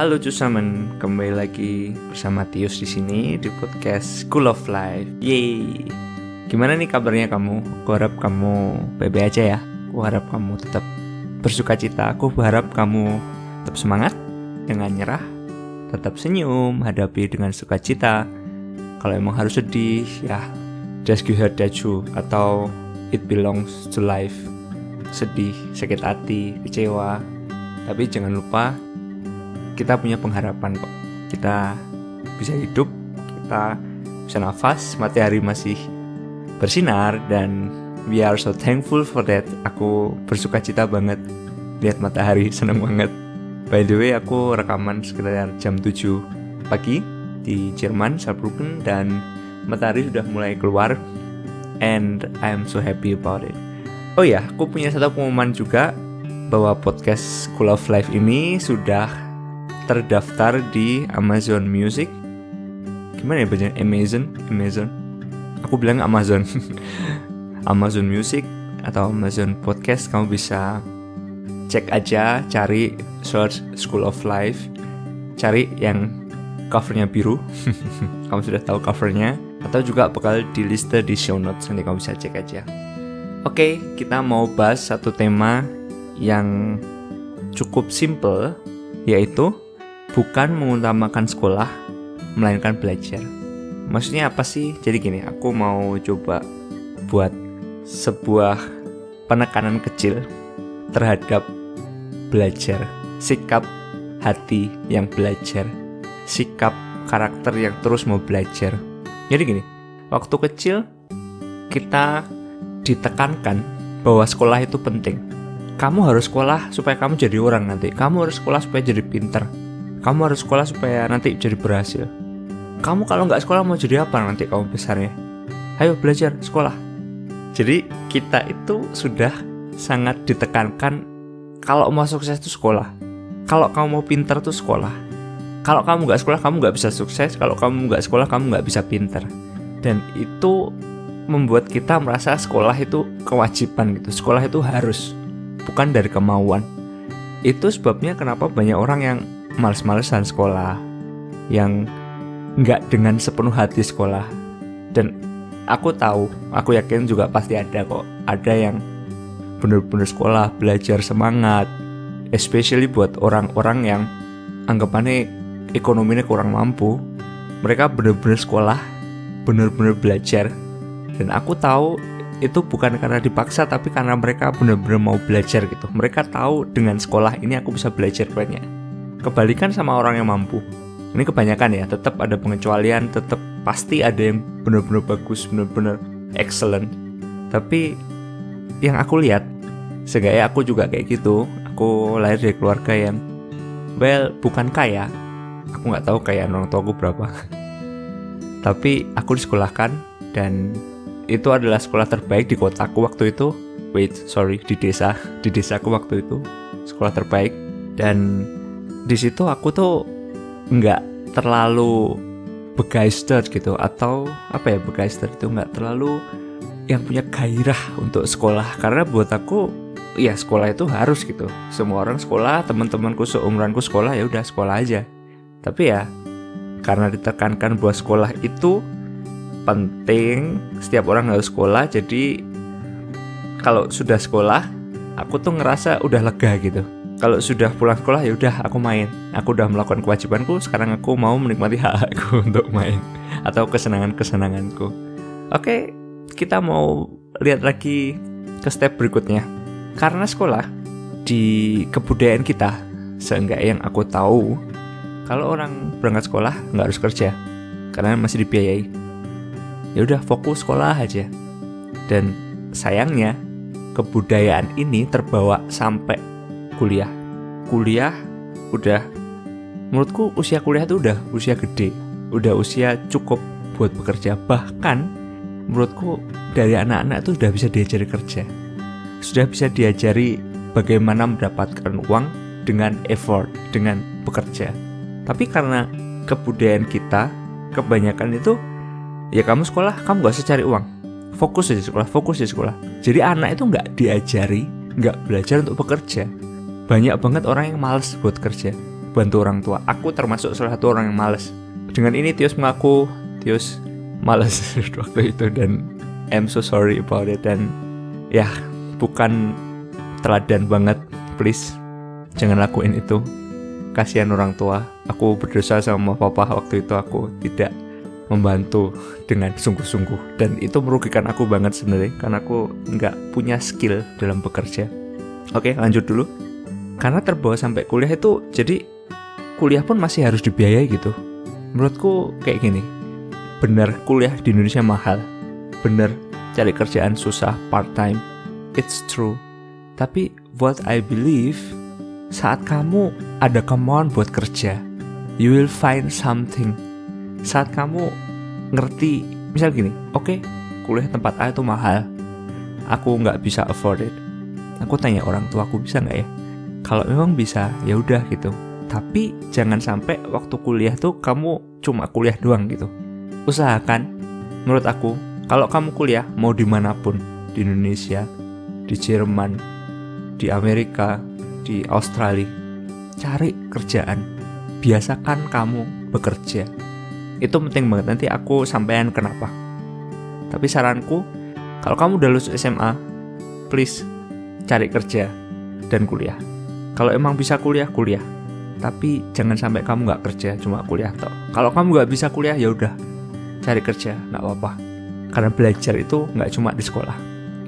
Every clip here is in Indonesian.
Halo Cusamen, kembali lagi bersama Tius di sini di podcast School of Life. Yeay. Gimana nih kabarnya kamu? Aku harap kamu baik-baik aja ya. Aku harap kamu tetap bersukacita. Aku berharap kamu tetap semangat, jangan nyerah, tetap senyum, hadapi dengan sukacita. Kalau emang harus sedih, ya just give her that too, atau it belongs to life. Sedih, sakit hati, kecewa, tapi jangan lupa kita punya pengharapan kok. Kita bisa hidup, kita bisa nafas, matahari masih bersinar, dan we are so thankful for that. Aku bersukacita banget lihat matahari, seneng banget. By the way, aku rekaman sekitar jam 7 pagi di Jerman, Saarbrücken, dan matahari sudah mulai keluar, and I'm so happy about it. Oh ya, aku punya satu pengumuman juga bahwa podcast School of Life ini sudah terdaftar di Amazon Music. Gimana ya bacanya? Amazon. Aku bilang Amazon. Amazon Music atau Amazon Podcast. Kamu bisa cek aja, cari search School of Life, cari yang covernya biru. Kamu sudah tahu covernya, atau juga bakal di liste di show notes, nanti kamu bisa cek aja. Oke, kita mau bahas satu tema yang cukup simple, yaitu bukan mengutamakan sekolah, melainkan belajar. Maksudnya apa sih? Jadi gini, aku mau coba buat sebuah penekanan kecil terhadap belajar, sikap hati yang belajar, sikap karakter yang terus mau belajar. Jadi gini, waktu kecil kita ditekankan bahwa sekolah itu penting. Kamu harus sekolah supaya kamu jadi orang nanti. Kamu harus sekolah supaya jadi pintar. Kamu harus sekolah supaya nanti jadi berhasil. Kamu kalau nggak sekolah mau jadi apa nanti kamu besarnya? Ayo belajar, sekolah. Jadi kita itu sudah sangat ditekankan kalau mau sukses itu sekolah. Kalau kamu mau pintar itu sekolah. Kalau kamu nggak sekolah kamu nggak bisa sukses. Kalau kamu nggak sekolah kamu nggak bisa pintar. Dan itu membuat kita merasa sekolah itu kewajiban gitu. Sekolah itu harus, bukan dari kemauan. Itu sebabnya kenapa banyak orang yang males-malesan sekolah, yang nggak dengan sepenuh hati sekolah. Dan aku tahu, aku yakin juga pasti ada kok, ada yang benar-benar sekolah, belajar semangat, especially buat orang-orang yang anggapannya ekonominya kurang mampu. Mereka benar-benar sekolah, benar-benar belajar. Dan aku tahu itu bukan karena dipaksa, tapi karena mereka benar-benar mau belajar gitu. Mereka tahu dengan sekolah ini aku bisa belajar banyak. Kebalikan sama orang yang mampu. Ini kebanyakan ya, tetap ada pengecualian, tetap pasti ada yang benar-benar bagus, benar-benar excellent. Tapi yang aku lihat, seenggaknya aku juga kayak gitu. Aku lahir dari keluarga yang bukan kaya. Aku gak tahu kaya orang tua aku berapa. Tapi aku disekolahkan, dan itu adalah sekolah terbaik di kotaku waktu itu. Di desaku waktu itu sekolah terbaik. Dan di situ aku tuh nggak terlalu begeisterd gitu, atau apa ya, begeisterd itu nggak terlalu yang punya gairah untuk sekolah. Karena buat aku ya sekolah itu harus gitu. Semua orang sekolah, teman-temanku seumuranku sekolah, ya udah sekolah aja. Tapi ya karena ditekankan bahwa sekolah itu penting, setiap orang harus sekolah. Jadi kalau sudah sekolah, aku tuh ngerasa udah lega gitu. Kalau sudah pulang sekolah, ya udah aku main. Aku udah melakukan kewajibanku, sekarang aku mau menikmati hak-hakku untuk main atau kesenangan-kesenanganku. Oke, kita mau lihat lagi ke step berikutnya. Karena sekolah di kebudayaan kita, seenggaknya yang aku tahu, kalau orang berangkat sekolah nggak harus kerja karena masih dibiayai. Ya udah fokus sekolah aja. Dan sayangnya kebudayaan ini terbawa sampai kuliah. Kuliah udah, menurutku usia kuliah itu udah usia gede, udah usia cukup buat bekerja. Bahkan menurutku dari anak-anak itu sudah bisa diajari kerja, sudah bisa diajari bagaimana mendapatkan uang dengan effort, dengan bekerja. Tapi karena kebudayaan kita kebanyakan itu, ya kamu sekolah, kamu gak usah cari uang, fokus aja sekolah. Jadi anak itu gak diajari, gak belajar untuk bekerja. Banyak banget orang yang malas buat kerja. bantu orang tua. Aku termasuk salah satu orang yang malas. Dengan ini Tius mengaku Tius malas waktu itu, dan I'm so sorry about it. Dan ya, bukan teladan banget, please jangan lakuin itu. Kasihan orang tua. Aku berdosa sama papa waktu itu, aku tidak membantu dengan sungguh-sungguh, dan itu merugikan aku banget sebenarnya, karena aku nggak punya skill dalam bekerja. Oke, lanjut dulu. Karena terbawa sampai kuliah itu, jadi kuliah pun masih harus dibiayai gitu. Menurutku kayak gini, bener kuliah di Indonesia mahal, bener cari kerjaan susah, part time, it's true. Tapi what I believe, saat kamu ada kemauan buat kerja, you will find something. Saat kamu ngerti, misal gini, oke, kuliah tempat A itu mahal, aku nggak bisa afford it. Aku tanya orang tua aku, bisa nggak ya? Kalau memang bisa, ya udah gitu. Tapi jangan sampai waktu kuliah tuh kamu cuma kuliah doang gitu. Usahakan, menurut aku, kalau kamu kuliah mau dimanapun, di Indonesia, di Jerman, di Amerika, di Australia, cari kerjaan. Biasakan kamu bekerja. Itu penting banget, nanti aku sampaikan kenapa. Tapi saranku, kalau kamu udah lulus SMA, please cari kerja dan kuliah. Kalau emang bisa kuliah, kuliah. Tapi jangan sampai kamu nggak kerja, cuma kuliah toh. Kalau kamu nggak bisa kuliah, ya udah cari kerja, nggak apa-apa. Karena belajar itu nggak cuma di sekolah,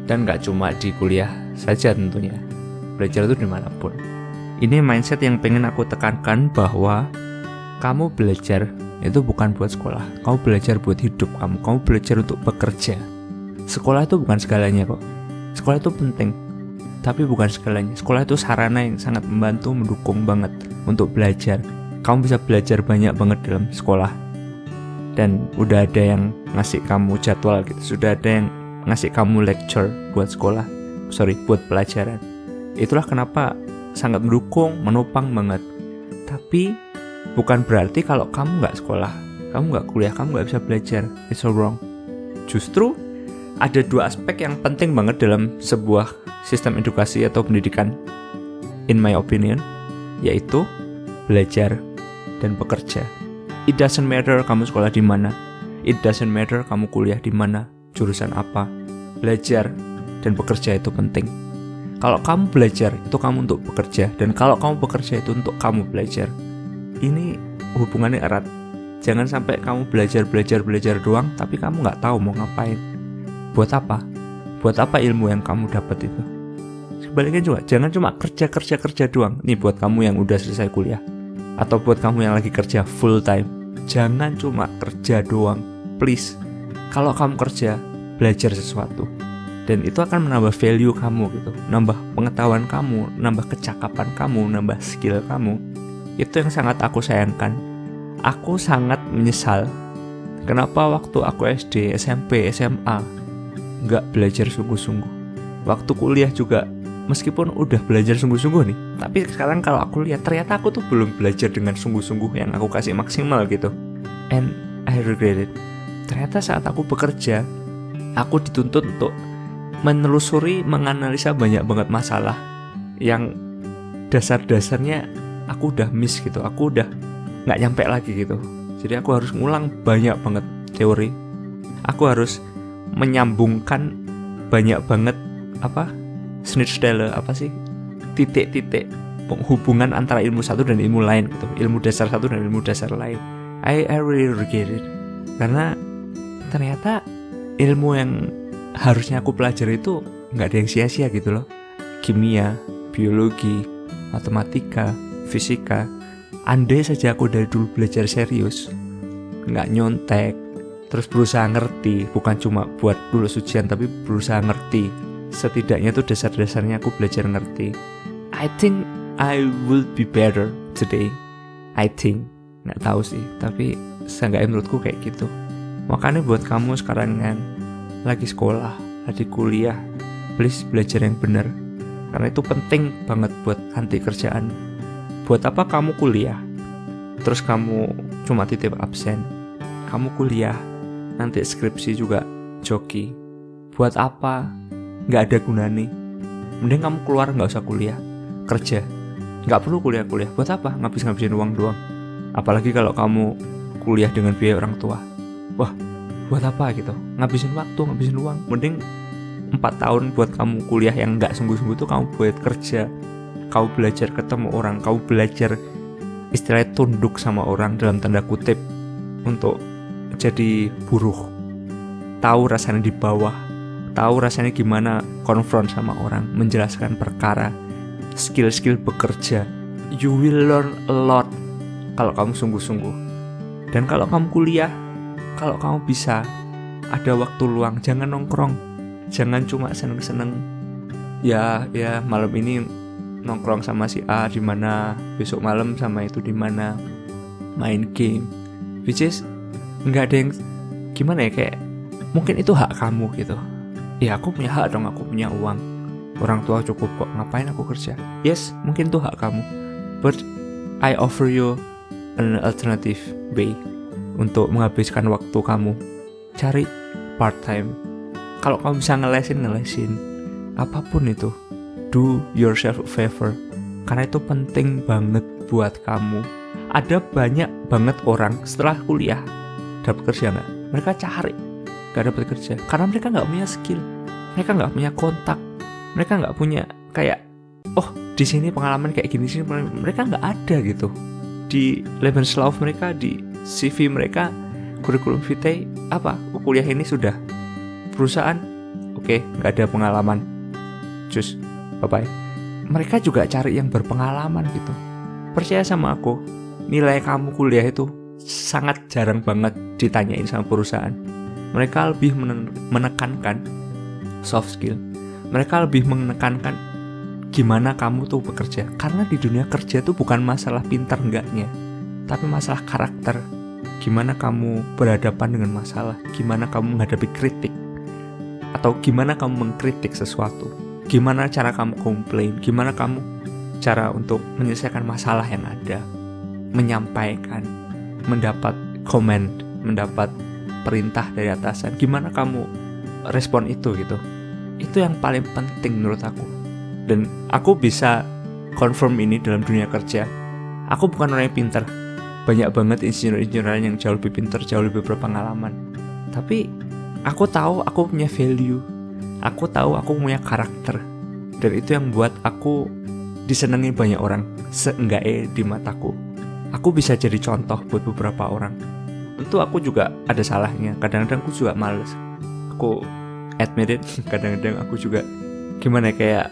dan nggak cuma di kuliah saja tentunya. Belajar itu dimanapun. Ini mindset yang pengen aku tekankan, bahwa kamu belajar itu bukan buat sekolah, kamu belajar buat hidup kamu belajar untuk bekerja. Sekolah itu bukan segalanya kok. Sekolah itu penting, tapi bukan segalanya. Sekolah itu sarana yang sangat membantu, mendukung banget untuk belajar. Kamu bisa belajar banyak banget dalam sekolah. Dan udah ada yang ngasih kamu jadwal gitu, sudah ada yang ngasih kamu lecture buat sekolah, buat pelajaran. Itulah kenapa sangat mendukung, menopang banget. Tapi bukan berarti kalau kamu nggak sekolah, kamu nggak kuliah, kamu nggak bisa belajar. It's so wrong. Justru ada dua aspek yang penting banget dalam sebuah sistem edukasi atau pendidikan, in my opinion, yaitu belajar dan bekerja. It doesn't matter kamu sekolah di mana, it doesn't matter kamu kuliah di mana, jurusan apa. Belajar dan bekerja itu penting. Kalau kamu belajar, itu kamu untuk bekerja, dan kalau kamu bekerja, itu untuk kamu belajar. Ini hubungannya erat. Jangan sampai kamu belajar doang, tapi kamu nggak tahu mau ngapain. Buat apa? Buat apa ilmu yang kamu dapat itu? Sebaliknya juga, jangan cuma kerja doang. Nih buat kamu yang udah selesai kuliah, atau buat kamu yang lagi kerja full time, jangan cuma kerja doang, please. Kalau kamu kerja, belajar sesuatu, dan itu akan menambah value kamu gitu, nambah pengetahuan kamu, nambah kecakapan kamu, nambah skill kamu. Itu yang sangat aku sayangkan. Aku sangat menyesal kenapa waktu aku SD, SMP, SMA nggak belajar sungguh-sungguh. Waktu kuliah juga, meskipun udah belajar sungguh-sungguh nih, tapi sekarang kalau aku lihat, ternyata aku tuh belum belajar dengan sungguh-sungguh yang aku kasih maksimal gitu. And I regret it. Ternyata saat aku bekerja, aku dituntut untuk menelusuri, menganalisa banyak banget masalah yang dasar-dasarnya aku udah miss gitu, aku udah nggak nyampe lagi gitu. Jadi aku harus ngulang banyak banget teori, aku harus menyambungkan banyak banget Schnittstelle, titik-titik hubungan antara ilmu satu dan ilmu lain gitu, ilmu dasar satu dan ilmu dasar lain. I really regret it, karena ternyata ilmu yang harusnya aku pelajari itu nggak ada yang sia-sia gitu loh. Kimia, biologi, matematika, fisika. Andai saja aku dari dulu belajar serius, nggak nyontek, terus berusaha ngerti, bukan cuma buat lulus ujian, tapi berusaha ngerti. Setidaknya tuh dasar-dasarnya aku belajar ngerti. I think I will be better today. I think, nggak tahu sih, tapi seenggaknya menurutku kayak gitu. Makanya buat kamu sekarang yang lagi sekolah, lagi kuliah, please belajar yang benar, karena itu penting banget buat nanti kerjaan. Buat apa kamu kuliah, terus kamu cuma titip absen? Kamu kuliah, nanti skripsi juga joki. Buat apa? Nggak ada gunanya. Mending kamu keluar, nggak usah kuliah, kerja. Nggak perlu kuliah-kuliah. Buat apa? Ngabis-ngabisin uang doang. Apalagi kalau kamu kuliah dengan biaya orang tua. Wah, buat apa gitu? Ngabisin waktu, ngabisin uang. Mending 4 tahun buat kamu kuliah yang nggak sungguh-sungguh tuh kamu buat kerja. Kau belajar ketemu orang, kau belajar istilahnya tunduk sama orang dalam tanda kutip untuk jadi buruh. Tahu rasanya di bawah, tahu rasanya gimana konfront sama orang, menjelaskan perkara, skill-skill bekerja. You will learn a lot kalau kamu sungguh-sungguh. Dan kalau kamu kuliah, kalau kamu bisa ada waktu luang, jangan nongkrong, jangan cuma seneng-seneng. Ya malam ini nongkrong sama si A di mana, besok malam sama itu di mana, main game, which is nggak ada yang gimana ya, kayak mungkin itu hak kamu gitu. Ya aku punya hak dong, aku punya uang, orang tua cukup kok, ngapain aku kerja? Yes, mungkin itu hak kamu, but I offer you an alternative way untuk menghabiskan waktu kamu. Cari part time. Kalau kamu bisa ngelesin, apapun itu, do yourself a favor, karena itu penting banget buat kamu. Ada banyak banget orang setelah kuliah dapat kerja nggak? Mereka cari nggak dapat kerja karena mereka nggak punya skill, mereka nggak punya kontak, mereka nggak punya kayak, oh di sini pengalaman kayak gini sini, mereka nggak ada gitu di Lebenslauf mereka, di CV mereka, kurikulum vitae apa? Kuliah ini sudah perusahaan, oke, nggak ada pengalaman, cus, bye-bye. Mereka juga cari yang berpengalaman gitu. Percaya sama aku, nilai kamu kuliah itu sangat jarang banget ditanyain sama perusahaan. Mereka lebih menekankan soft skill. Mereka lebih menekankan gimana kamu tuh bekerja. Karena di dunia kerja tuh bukan masalah pintar enggaknya, tapi masalah karakter. Gimana kamu berhadapan dengan masalah, gimana kamu menghadapi kritik, atau gimana kamu mengkritik sesuatu, gimana cara kamu komplain, gimana kamu cara untuk menyelesaikan masalah yang ada, menyampaikan, mendapat komen, mendapat perintah dari atasan, gimana kamu respon itu gitu. Itu yang paling penting menurut aku. Dan aku bisa confirm ini dalam dunia kerja. Aku bukan orang yang pintar. Banyak banget insinyur-insinyur yang jauh lebih pintar, jauh lebih berpengalaman. Tapi aku tahu aku punya value. Aku tahu aku punya karakter. Dan itu yang buat aku disenangi banyak orang, seenggaknya di mataku. Aku bisa jadi contoh buat beberapa orang. Tentu aku juga ada salahnya. Kadang-kadang aku juga males. Aku admit it, kadang-kadang aku juga gimana kayak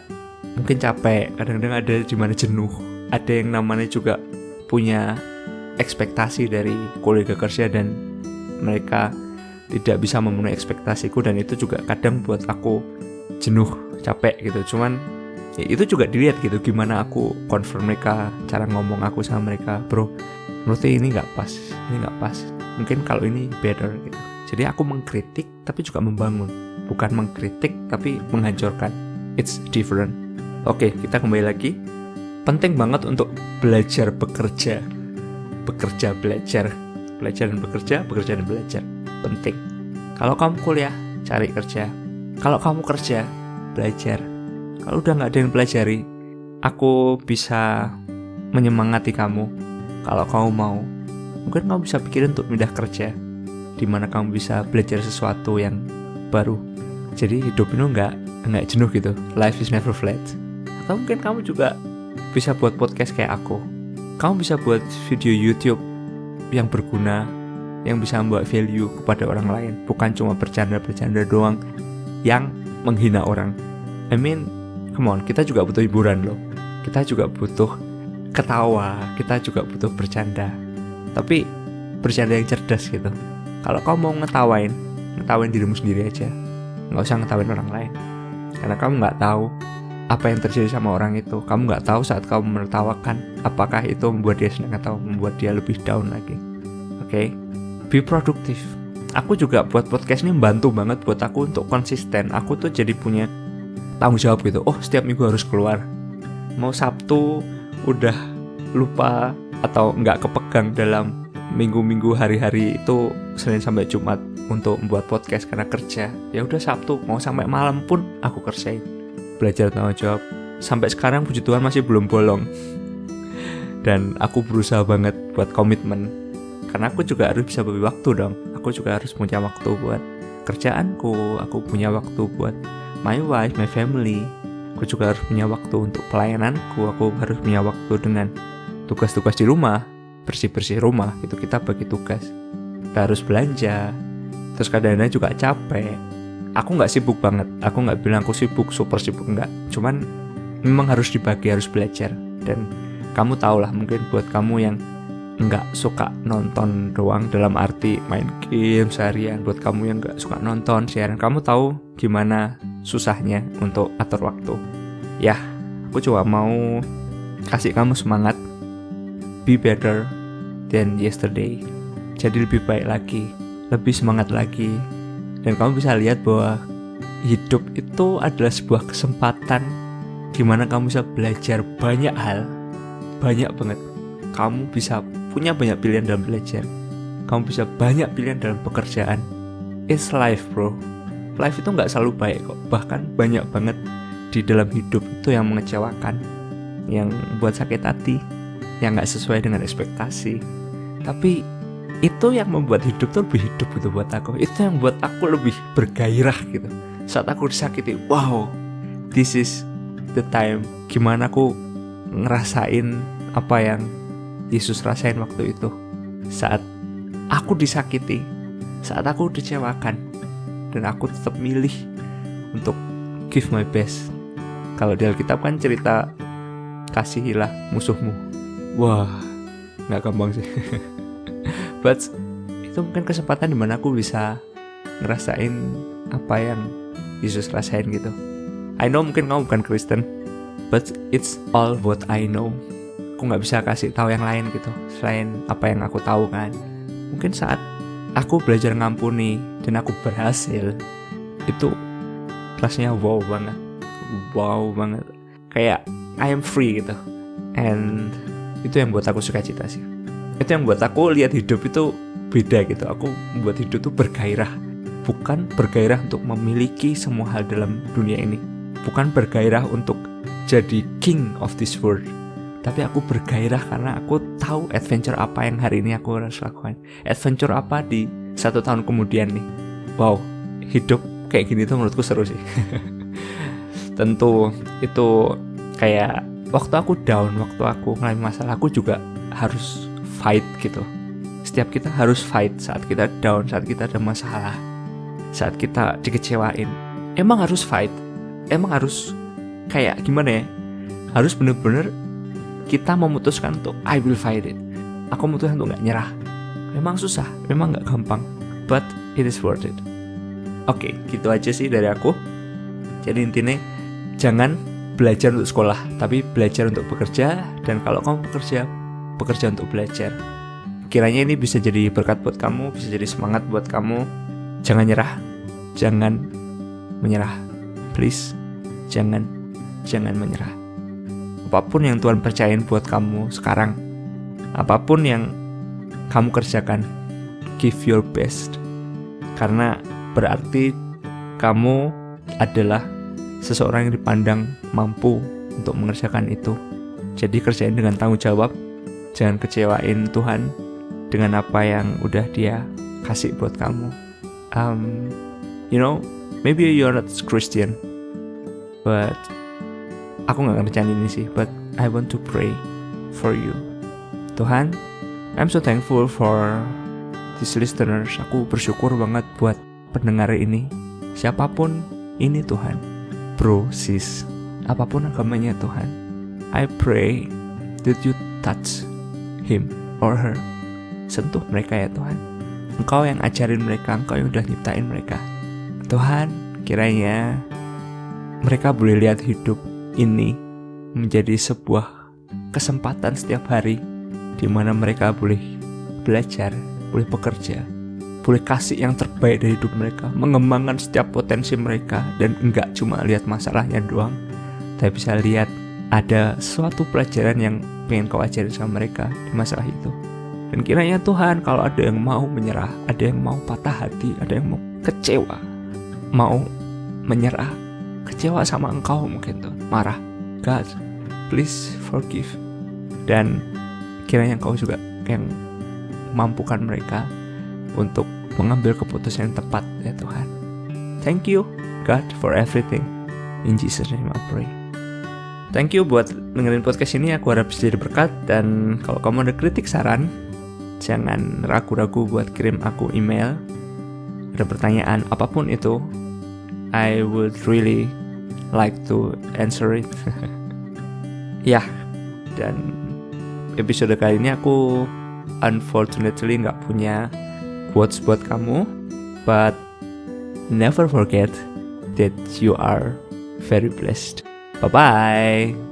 mungkin capek. Kadang-kadang ada di mana jenuh. Ada yang namanya juga punya ekspektasi dari kolega kerja dan mereka tidak bisa memenuhi ekspektasiku, dan itu juga kadang buat aku jenuh, capek gitu. Cuman ya itu juga dilihat gitu gimana aku confirm mereka, cara ngomong aku sama mereka, bro menurutnya ini nggak pas, ini nggak pas, mungkin kalau ini better gitu. Jadi aku mengkritik tapi juga membangun, bukan mengkritik tapi menghancurkan. It's different. Oke, kita kembali lagi. Penting banget untuk belajar bekerja, belajar dan bekerja dan belajar. Penting. Kalau kamu kuliah, cari kerja. Kalau kamu kerja, belajar. Kalau udah nggak ada yang pelajari, aku bisa menyemangati kamu. Kalau kamu mau, mungkin kamu bisa pikirin untuk pindah kerja, di mana kamu bisa belajar sesuatu yang baru. Jadi hidup itu nggak jenuh gitu. Life is never flat. Atau mungkin kamu juga bisa buat podcast kayak aku. Kamu bisa buat video YouTube yang berguna, yang bisa membawa value kepada orang lain, bukan cuma bercanda-bercanda doang yang menghina orang. I mean, come on, kita juga butuh hiburan loh. Kita juga butuh ketawa, kita juga butuh bercanda. Tapi bercanda yang cerdas gitu. Kalau kamu mau ngetawain dirimu sendiri aja. Nggak usah ngetawain orang lain. Karena kamu nggak tahu apa yang terjadi sama orang itu. Kamu nggak tahu saat kamu menertawakan, apakah itu membuat dia senang atau membuat dia lebih down lagi. Oke? Be produktif. Aku juga buat podcast ini membantu banget buat aku untuk konsisten. Aku tuh jadi punya tanggung jawab gitu. Oh, setiap minggu harus keluar. Mau Sabtu udah lupa atau nggak kepegang dalam minggu-minggu hari-hari itu Senin sampai Jumat untuk membuat podcast karena kerja. Ya udah Sabtu mau sampai malam pun aku kerjain. Belajar tanggung jawab. Sampai sekarang puji Tuhan masih belum bolong. Dan aku berusaha banget buat komitmen, karena aku juga harus bisa bagi waktu dong. Aku juga harus punya waktu buat kerjaanku, aku punya waktu buat my wife, my family. Aku juga harus punya waktu untuk pelayananku, aku harus punya waktu dengan tugas-tugas di rumah, bersih-bersih rumah, itu kita bagi tugas. Kita harus belanja, terus kadang-kadang juga capek. Aku gak sibuk banget, aku gak bilang aku sibuk, super sibuk, enggak. Cuman memang harus dibagi, harus belajar. Dan kamu tahulah, mungkin buat kamu yang nggak suka nonton doang dalam arti main game seharian, buat kamu yang nggak suka nonton siaran, kamu tahu gimana susahnya untuk atur waktu. Ya, aku cuma mau kasih kamu semangat, be better than yesterday. Jadi lebih baik lagi, lebih semangat lagi. Dan kamu bisa lihat bahwa hidup itu adalah sebuah kesempatan dimana kamu bisa belajar banyak hal, banyak banget. Kamu bisa punya banyak pilihan dalam belajar, kamu bisa banyak pilihan dalam pekerjaan. It's life bro. Life itu gak selalu baik kok. Bahkan banyak banget di dalam hidup itu yang mengecewakan, yang buat sakit hati, yang gak sesuai dengan ekspektasi. Tapi itu yang membuat hidup tuh lebih hidup gitu buat aku. Itu yang buat aku lebih bergairah gitu. Saat aku disakiti, wow, this is the time. Gimana aku ngerasain apa yang Yesus rasain waktu itu. Saat aku disakiti, saat aku dikecewakan, dan aku tetap milih untuk give my best. Kalau di Alkitab kan cerita kasihilah musuhmu. Wah, gak gampang sih. But itu mungkin kesempatan dimana aku bisa ngerasain apa yang Yesus rasain gitu. I know mungkin kamu bukan Kristen, but it's all what I know. Aku gak bisa kasih tahu yang lain gitu selain apa yang aku tahu kan. Mungkin saat aku belajar ngampuni dan aku berhasil, itu rasanya wow banget. Wow banget. Kayak I am free gitu. And itu yang buat aku sukacita sih. Itu yang buat aku lihat hidup itu beda gitu. Aku membuat hidup itu bergairah. Bukan bergairah untuk memiliki semua hal dalam dunia ini. Bukan bergairah untuk jadi king of this world. Tapi aku bergairah karena aku tahu adventure apa yang hari ini aku harus lakukan. Adventure apa di 1 tahun kemudian nih. Wow, hidup kayak gini tuh menurutku seru sih. Tentu itu kayak waktu aku down, waktu aku ngalamin masalah, aku juga harus fight gitu. Setiap kita harus fight saat kita down, saat kita ada masalah, saat kita dikecewain. Emang harus fight. Emang harus kayak gimana ya? Harus bener-bener kita memutuskan untuk I will fight it. Aku memutuskan untuk gak nyerah. Memang susah, memang gak gampang, but it is worth it. Oke, gitu aja sih dari aku. Jadi intinya jangan belajar untuk sekolah, tapi belajar untuk bekerja. Dan kalau kamu bekerja untuk belajar. Kiranya ini bisa jadi berkat buat kamu, bisa jadi semangat buat kamu. Jangan nyerah, jangan menyerah. Please, jangan menyerah. Apapun yang Tuhan percayain buat kamu sekarang, apapun yang kamu kerjakan, give your best. Karena berarti kamu adalah seseorang yang dipandang mampu untuk mengerjakan itu. Jadi kerjain dengan tanggung jawab. Jangan kecewain Tuhan dengan apa yang udah Dia kasih buat kamu. Maybe you're not Christian, but aku gak ngerjain ini sih, but I want to pray for you. Tuhan, I'm so thankful for these listeners. Aku bersyukur banget buat pendengar ini. Siapapun ini Tuhan, bro, sis, apapun agamanya Tuhan, I pray that you touch him or her. Sentuh mereka ya Tuhan. Engkau yang ajarin mereka, Engkau yang udah nyiptain mereka. Tuhan, kiranya mereka boleh lihat hidup ini menjadi sebuah kesempatan setiap hari di mana mereka boleh belajar, boleh bekerja, boleh kasih yang terbaik dari hidup mereka, mengembangkan setiap potensi mereka, dan enggak cuma lihat masalahnya doang, tapi bisa lihat ada suatu pelajaran yang pengen kau ajarin sama mereka di masalah itu. Dan kiranya Tuhan, kalau ada yang mau menyerah, ada yang mau patah hati, ada yang mau kecewa, mau menyerah, kecewa sama Engkau mungkin Tuhan, marah, God, please forgive. Dan kiranya Engkau juga yang mampukan mereka untuk mengambil keputusan yang tepat ya Tuhan. Thank you God for everything. In Jesus name I pray. Thank you buat dengerin podcast ini. Aku harap bisa jadi berkat. Dan kalau kamu ada kritik saran, jangan ragu-ragu buat kirim aku email. Ada pertanyaan apapun itu, I would really like to answer it. Ya, dan episode kali ini aku unfortunately gak punya quotes buat kamu. But never forget that you are very blessed. Bye-bye.